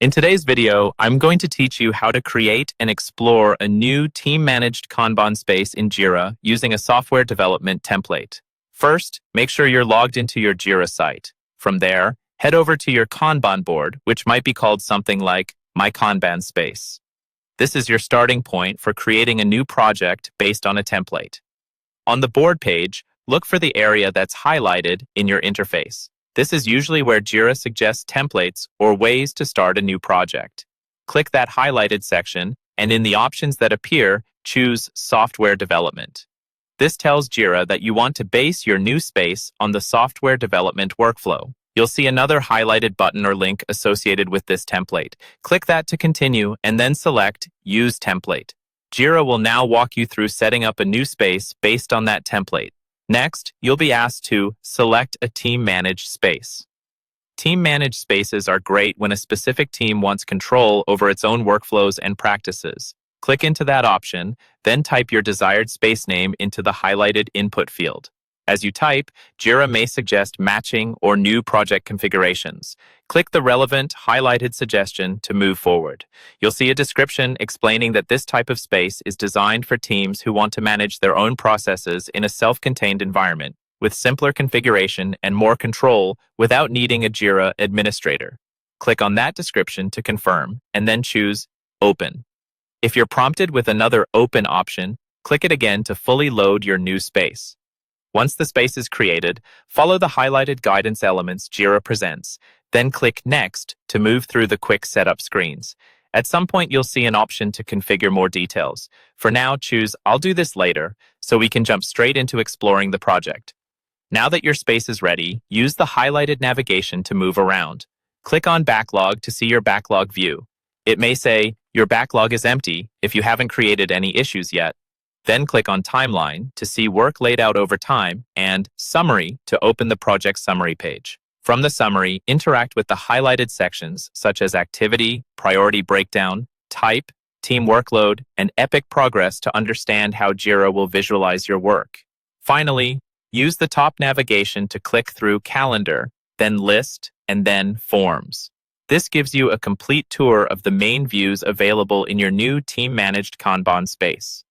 In today's video, I'm going to teach you how to create and explore a new team-managed Kanban space in Jira using a software development template. First, make sure you're logged into your Jira site. From there, head over to your Kanban board, which might be called something like My Kanban Space. This is your starting point for creating a new project based on a template. On the board page, look for the area that's highlighted in your interface. This is usually where Jira suggests templates or ways to start a new project. Click that highlighted section, and in the options that appear, choose Software Development. This tells Jira that you want to base your new space on the software development workflow. You'll see another highlighted button or link associated with this template. Click that to continue, and then select Use Template. Jira will now walk you through setting up a new space based on that template. Next, you'll be asked to select a team-managed space. Team-managed spaces are great when a specific team wants control over its own workflows and practices. Click into that option, then type your desired space name into the highlighted input field. As you type, Jira may suggest matching or new project configurations. Click the relevant highlighted suggestion to move forward. You'll see a description explaining that this type of space is designed for teams who want to manage their own processes in a self-contained environment, with simpler configuration and more control without needing a Jira administrator. Click on that description to confirm, and then choose Open. If you're prompted with another Open option, click it again to fully load your new space. Once the space is created, follow the highlighted guidance elements Jira presents, then click Next to move through the quick setup screens. At some point, you'll see an option to configure more details. For now, choose I'll do this later, so we can jump straight into exploring the project. Now that your space is ready, use the highlighted navigation to move around. Click on Backlog to see your backlog view. It may say, your backlog is empty if you haven't created any issues yet. Then click on Timeline to see work laid out over time and Summary to open the project summary page. From the summary, interact with the highlighted sections such as Activity, Priority Breakdown, Type, Team Workload, and Epic Progress to understand how Jira will visualize your work. Finally, use the top navigation to click through Calendar, then List, and then Forms. This gives you a complete tour of the main views available in your new team-managed Kanban space.